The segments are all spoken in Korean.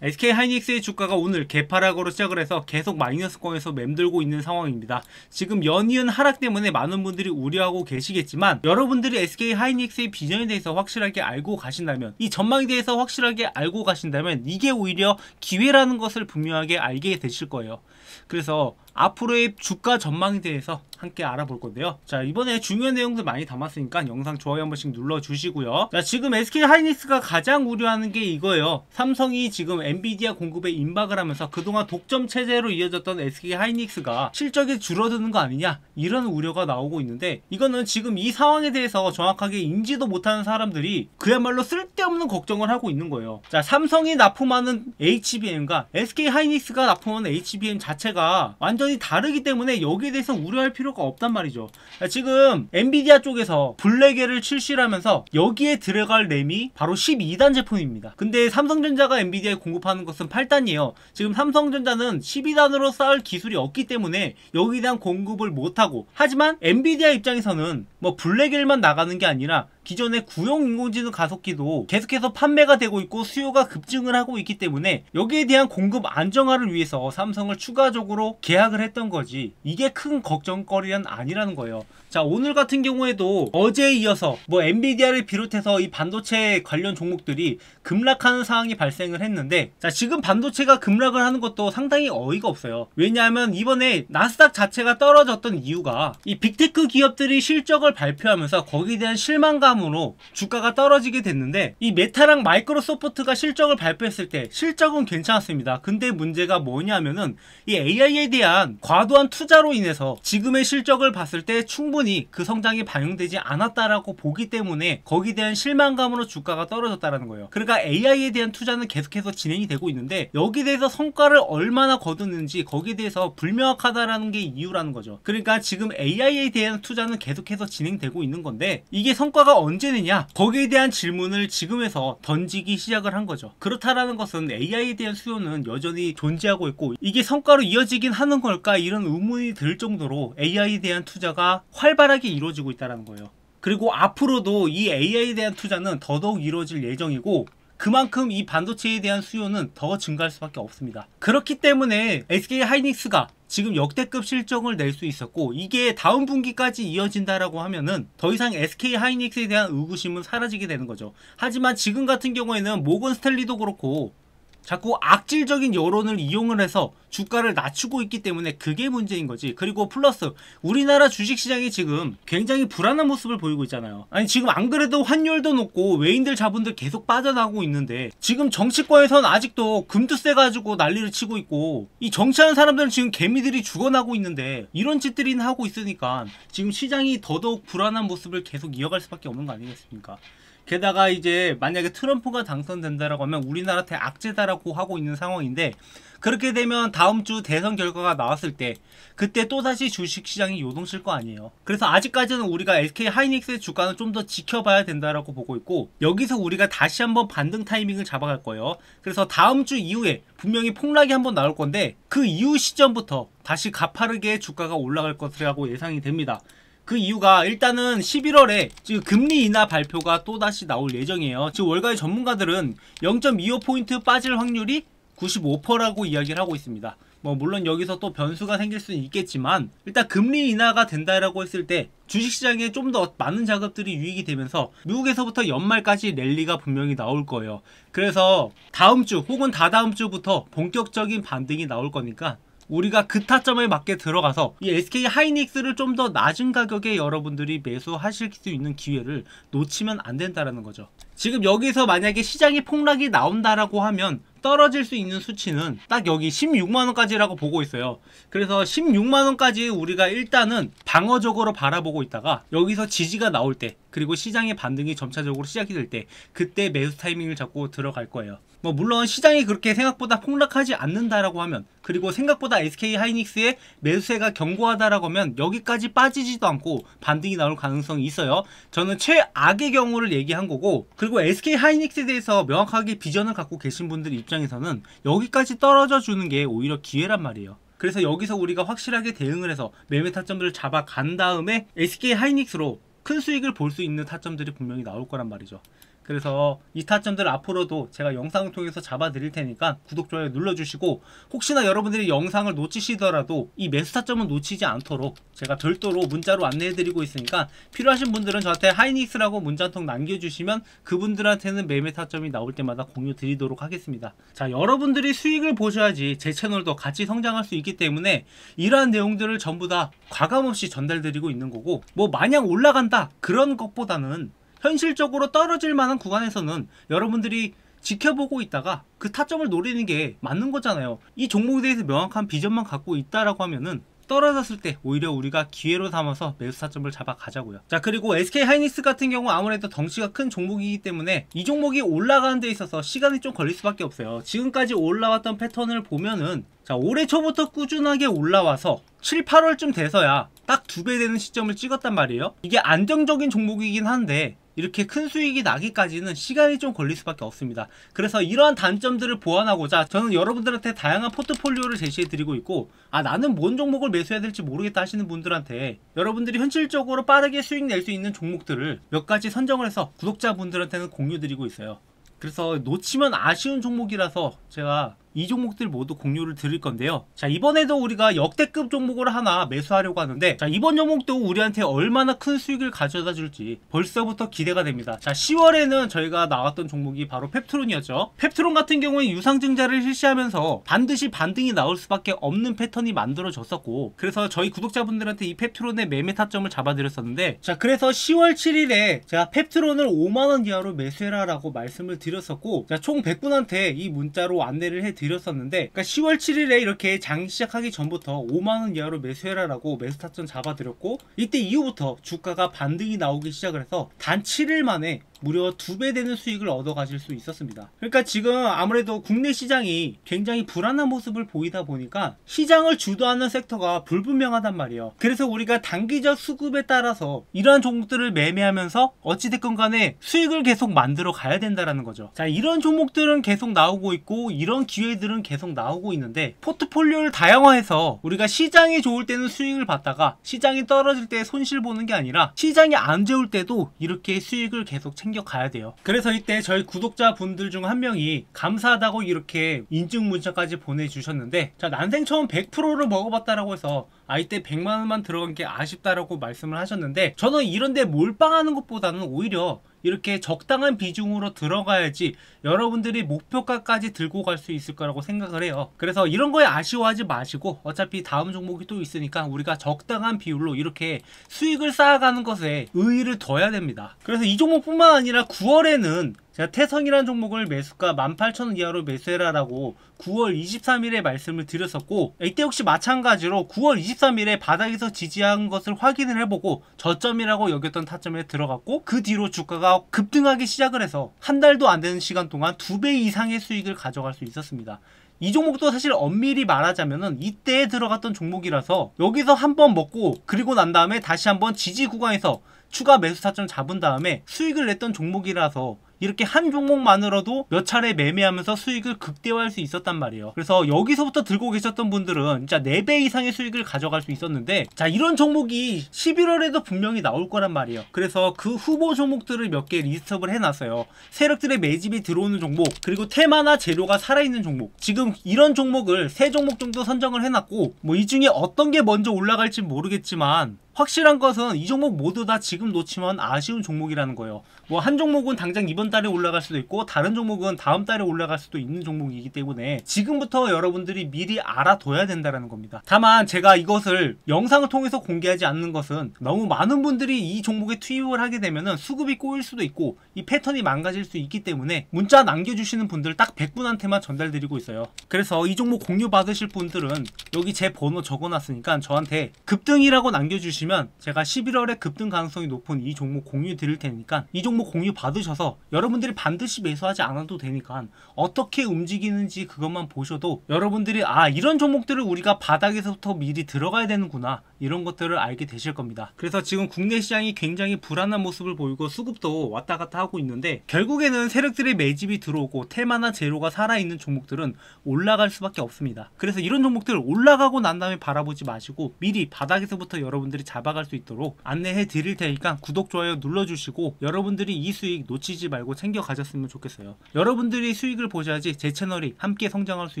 SK 하이닉스의 주가가 오늘 개파락으로 시작을 해서 계속 마이너스권에서 맴돌고 있는 상황입니다. 지금 연이은 하락 때문에 많은 분들이 우려하고 계시겠지만 여러분들이 SK 하이닉스의 비전에 대해서 확실하게 알고 가신다면, 이 전망에 대해서 확실하게 알고 가신다면 이게 오히려 기회라는 것을 분명하게 알게 되실 거예요. 그래서 앞으로의 주가 전망에 대해서 함께 알아볼 건데요. 자, 이번에 중요한 내용들 많이 담았으니까 영상 좋아요 한 번씩 눌러주시고요. 자, 지금 SK 하이닉스가 가장 우려하는 게 이거예요. 삼성이 지금 엔비디아 공급에 임박을 하면서 그동안 독점 체제로 이어졌던 SK 하이닉스가 실적이 줄어드는 거 아니냐, 이런 우려가 나오고 있는데, 이거는 지금 이 상황에 대해서 정확하게 인지도 못하는 사람들이 그야말로 쓸데없는 걱정을 하고 있는 거예요. 자, 삼성이 납품하는 HBM과 SK 하이닉스가 납품하는 HBM 자체가 완전히 다르기 때문에 여기에 대해서 우려할 필요가 없단 말이죠. 지금 엔비디아 쪽에서 블랙에를 출시를 하면서 여기에 들어갈 램이 바로 12단 제품입니다. 근데 삼성전자가 엔비디아에 공급하는 것은 8단이에요. 지금 삼성전자는 12단으로 쌓을 기술이 없기 때문에 여기에 대한 공급을 못하고, 하지만 엔비디아 입장에서는 뭐 블랙엘만 나가는 게 아니라 기존의 구형 인공지능 가속기도 계속해서 판매가 되고 있고 수요가 급증을 하고 있기 때문에 여기에 대한 공급 안정화를 위해서 삼성을 추가적으로 계약을 했던 거지, 이게 큰 걱정거리는 아니라는 거예요. 자, 오늘 같은 경우에도 어제에 이어서 뭐 엔비디아를 비롯해서 이 반도체 관련 종목들이 급락하는 상황이 발생을 했는데, 자, 지금 반도체가 급락을 하는 것도 상당히 어이가 없어요. 왜냐하면 이번에 나스닥 자체가 떨어졌던 이유가 이 빅테크 기업들이 실적을 발표하면서 거기에 대한 실망감으로 주가가 떨어지게 됐는데, 이 메타랑 마이크로소프트가 실적을 발표했을 때 실적은 괜찮았습니다. 근데 문제가 뭐냐면은 이 AI에 대한 과도한 투자로 인해서 지금의 실적을 봤을 때 충분히 그 성장이 반영되지 않았다라고 보기 때문에 거기에 대한 실망감으로 주가가 떨어졌다라는 거예요. 그러니까 AI에 대한 투자는 계속해서 진행이 되고 있는데 여기에 대해서 성과를 얼마나 거두는지 거기에 대해서 불명확하다라는 게 이유라는 거죠. 그러니까 지금 AI에 대한 투자는 계속해서 진행되고 있는 건데 이게 성과가 언제 되냐, 거기에 대한 질문을 지금에서 던지기 시작을 한 거죠. 그렇다라는 것은 AI에 대한 수요는 여전히 존재하고 있고 이게 성과로 이어지긴 하는 걸까, 이런 의문이 들 정도로 AI에 대한 투자가 활발하게 이루어지고 있다는 거예요. 그리고 앞으로도 이 AI에 대한 투자는 더더욱 이루어질 예정이고 그만큼 이 반도체에 대한 수요는 더 증가할 수밖에 없습니다. 그렇기 때문에 SK 하이닉스가 지금 역대급 실적을 낼 수 있었고 이게 다음 분기까지 이어진다라고 하면은 더 이상 SK 하이닉스에 대한 의구심은 사라지게 되는 거죠. 하지만 지금 같은 경우에는 모건 스탠리도 그렇고 자꾸 악질적인 여론을 이용을 해서 주가를 낮추고 있기 때문에 그게 문제인 거지. 그리고 플러스 우리나라 주식시장이 지금 굉장히 불안한 모습을 보이고 있잖아요. 아니, 지금 안 그래도 환율도 높고 외인들 자본들 계속 빠져나오고 있는데 지금 정치권에선 아직도 금투세 가지고 난리를 치고 있고 이 정치하는 사람들은 지금 개미들이 죽어나고 있는데 이런 짓들이나 하고 있으니까 지금 시장이 더더욱 불안한 모습을 계속 이어갈 수밖에 없는 거 아니겠습니까? 게다가 이제 만약에 트럼프가 당선된다라고 하면 우리나라한테 악재다라고 하고 있는 상황인데, 그렇게 되면 다음 주 대선 결과가 나왔을 때 그때 또다시 주식시장이 요동칠 거 아니에요. 그래서 아직까지는 우리가 SK 하이닉스의 주가는 좀 더 지켜봐야 된다라고 보고 있고 여기서 우리가 다시 한번 반등 타이밍을 잡아갈 거예요. 그래서 다음 주 이후에 분명히 폭락이 한번 나올 건데 그 이후 시점부터 다시 가파르게 주가가 올라갈 것이라고 예상이 됩니다. 그 이유가 일단은 11월에 지금 금리 인하 발표가 또다시 나올 예정이에요. 지금 월가의 전문가들은 0.25포인트 빠질 확률이 95%라고 이야기를 하고 있습니다. 뭐 물론 여기서 또 변수가 생길 수는 있겠지만 일단 금리 인하가 된다라고 했을 때 주식시장에 좀 더 많은 자금들이 유입이 되면서 미국에서부터 연말까지 랠리가 분명히 나올 거예요. 그래서 다음 주 혹은 다다음 주부터 본격적인 반등이 나올 거니까 우리가 그 타점에 맞게 들어가서 이 SK 하이닉스를 좀 더 낮은 가격에 여러분들이 매수하실 수 있는 기회를 놓치면 안 된다는 거죠. 지금 여기서 만약에 시장이 폭락이 나온다라고 하면 떨어질 수 있는 수치는 딱 여기 16만원까지라고 보고 있어요. 그래서 16만원까지 우리가 일단은 방어적으로 바라보고 있다가 여기서 지지가 나올 때 그리고 시장의 반등이 점차적으로 시작이 될 때 그때 매수 타이밍을 잡고 들어갈 거예요. 뭐 물론 시장이 그렇게 생각보다 폭락하지 않는다라고 하면, 그리고 생각보다 SK 하이닉스의 매수세가 견고하다라고 하면 여기까지 빠지지도 않고 반등이 나올 가능성이 있어요. 저는 최악의 경우를 얘기한 거고, 그리고 SK 하이닉스에 대해서 명확하게 비전을 갖고 계신 분들 입장에서는 여기까지 떨어져 주는 게 오히려 기회란 말이에요. 그래서 여기서 우리가 확실하게 대응을 해서 매매 타점들을 잡아간 다음에 SK 하이닉스로 큰 수익을 볼 수 있는 타점들이 분명히 나올 거란 말이죠. 그래서 이 타점들 앞으로도 제가 영상을 통해서 잡아드릴 테니까 구독, 좋아요 눌러주시고, 혹시나 여러분들이 영상을 놓치시더라도 이 매수 타점은 놓치지 않도록 제가 별도로 문자로 안내해드리고 있으니까 필요하신 분들은 저한테 하이닉스라고 문자 한 통 남겨주시면 그분들한테는 매매 타점이 나올 때마다 공유 드리도록 하겠습니다. 자, 여러분들이 수익을 보셔야지 제 채널도 같이 성장할 수 있기 때문에 이러한 내용들을 전부 다 과감없이 전달드리고 있는 거고, 뭐 마냥 올라간다 그런 것보다는 현실적으로 떨어질 만한 구간에서는 여러분들이 지켜보고 있다가 그 타점을 노리는 게 맞는 거잖아요. 이 종목에 대해서 명확한 비전만 갖고 있다라고 하면은 떨어졌을 때 오히려 우리가 기회로 삼아서 매수 타점을 잡아 가자고요. 자, 그리고 SK 하이닉스 같은 경우 아무래도 덩치가 큰 종목이기 때문에 이 종목이 올라가는 데 있어서 시간이 좀 걸릴 수밖에 없어요. 지금까지 올라왔던 패턴을 보면은, 자, 올해 초부터 꾸준하게 올라와서 7, 8월쯤 돼서야 딱 2배 되는 시점을 찍었단 말이에요. 이게 안정적인 종목이긴 한데 이렇게 큰 수익이 나기까지는 시간이 좀 걸릴 수밖에 없습니다. 그래서 이러한 단점들을 보완하고자 저는 여러분들한테 다양한 포트폴리오를 제시해 드리고 있고, 나는 뭔 종목을 매수해야 될지 모르겠다 하시는 분들한테 여러분들이 현실적으로 빠르게 수익 낼 수 있는 종목들을 몇 가지 선정을 해서 구독자분들한테는 공유 드리고 있어요. 그래서 놓치면 아쉬운 종목이라서 제가 이 종목들 모두 공유를 드릴 건데요. 자, 이번에도 우리가 역대급 종목을 하나 매수하려고 하는데, 자, 이번 종목도 우리한테 얼마나 큰 수익을 가져다 줄지 벌써부터 기대가 됩니다. 자, 10월에는 저희가 나왔던 종목이 바로 펩트론이었죠. 펩트론 같은 경우에 유상증자를 실시하면서 반드시 반등이 나올 수밖에 없는 패턴이 만들어졌었고, 그래서 저희 구독자분들한테 이 펩트론의 매매 타점을 잡아드렸었는데, 자, 그래서 10월 7일에 제가 펩트론을 5만원 이하로 매수해라 라고 말씀을 드렸었고, 자, 총 100분한테 이 문자로 안내를 해드렸었는데, 그러니까 10월 7일에 이렇게 장 시작하기 전부터 5만원 이하로 매수해라 라고 매수 타점 잡아드렸고, 이때 이후부터 주가가 반등이 나오기 시작을 해서 단 7일 만에 무려 2배 되는 수익을 얻어 가실 수 있었습니다. 그러니까 지금 아무래도 국내 시장이 굉장히 불안한 모습을 보이다 보니까 시장을 주도하는 섹터가 불분명하단 말이에요. 그래서 우리가 단기적 수급에 따라서 이러한 종목들을 매매하면서 어찌됐건 간에 수익을 계속 만들어 가야 된다라는 거죠. 자, 이런 종목들은 계속 나오고 있고 이런 기회들은 계속 나오고 있는데, 포트폴리오를 다양화해서 우리가 시장이 좋을 때는 수익을 받다가 시장이 떨어질 때 손실 보는 게 아니라 시장이 안 좋을 때도 이렇게 수익을 계속 챙겨가야 돼요. 그래서 이때 저희 구독자분들 중 한 명이 감사하다고 이렇게 인증 문자까지 보내주셨는데, 자, 난생 처음 100%를 먹어봤다라고 해서 이때 100만원만 들어간 게 아쉽다라고 말씀을 하셨는데, 저는 이런데 몰빵하는 것보다는 오히려 이렇게 적당한 비중으로 들어가야지 여러분들이 목표가까지 들고 갈 수 있을 거라고 생각을 해요. 그래서 이런 거에 아쉬워하지 마시고 어차피 다음 종목이 또 있으니까 우리가 적당한 비율로 이렇게 수익을 쌓아가는 것에 의의를 둬야 됩니다. 그래서 이 종목뿐만 아니라 9월에는 제가 태성이라는 종목을 매수가 18,000원 이하로 매수해라 라고 9월 23일에 말씀을 드렸었고, 이때 역시 마찬가지로 9월 23일에 바닥에서 지지한 것을 확인을 해보고 저점이라고 여겼던 타점에 들어갔고, 그 뒤로 주가가 급등하기 시작을 해서 한 달도 안 되는 시간 동안 2배 이상의 수익을 가져갈 수 있었습니다. 이 종목도 사실 엄밀히 말하자면은 이때에 들어갔던 종목이라서 여기서 한번 먹고 그리고 난 다음에 다시 한번 지지 구간에서 추가 매수 타점 잡은 다음에 수익을 냈던 종목이라서 이렇게 한 종목만으로도 몇 차례 매매하면서 수익을 극대화할 수 있었단 말이에요. 그래서 여기서부터 들고 계셨던 분들은 진짜 4배 이상의 수익을 가져갈 수 있었는데, 자, 이런 종목이 11월에도 분명히 나올 거란 말이에요. 그래서 그 후보 종목들을 몇 개 리스트업을 해놨어요. 세력들의 매집이 들어오는 종목, 그리고 테마나 재료가 살아있는 종목, 지금 이런 종목을 3종목 정도 선정을 해놨고, 뭐 이 중에 어떤 게 먼저 올라갈지 모르겠지만 확실한 것은 이 종목 모두 다 지금 놓치면 아쉬운 종목이라는 거예요. 뭐 한 종목은 당장 이번 달에 올라갈 수도 있고 다른 종목은 다음 달에 올라갈 수도 있는 종목이기 때문에 지금부터 여러분들이 미리 알아둬야 된다는 겁니다. 다만 제가 이것을 영상을 통해서 공개하지 않는 것은 너무 많은 분들이 이 종목에 투입을 하게 되면 수급이 꼬일 수도 있고 이 패턴이 망가질 수 있기 때문에 문자 남겨주시는 분들 딱 100분한테만 전달드리고 있어요. 그래서 이 종목 공유 받으실 분들은 여기 제 번호 적어놨으니까 저한테 급등이라고 남겨주시면 제가 11월에 급등 가능성이 높은 이 종목 공유 드릴 테니까 이 종목 공유 받으셔서 여러분들이 반드시 매수하지 않아도 되니까 어떻게 움직이는지 그것만 보셔도 여러분들이 이런 종목들을 우리가 바닥에서부터 미리 들어가야 되는구나, 이런 것들을 알게 되실 겁니다. 그래서 지금 국내 시장이 굉장히 불안한 모습을 보이고 수급도 왔다 갔다 하고 있는데, 결국에는 세력들의 매집이 들어오고 테마나 제로가 살아있는 종목들은 올라갈 수밖에 없습니다. 그래서 이런 종목들 올라가고 난 다음에 바라보지 마시고 미리 바닥에서부터 여러분들이 잡아갈 수 있도록 안내해 드릴 테니까 구독, 좋아요 눌러주시고 여러분들이 이 수익 놓치지 말고 챙겨 가셨으면 좋겠어요. 여러분들이 수익을 보셔야지 제 채널이 함께 성장할 수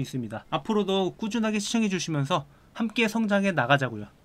있습니다. 앞으로도 꾸준하게 시청해 주시면서 함께 성장해 나가자고요.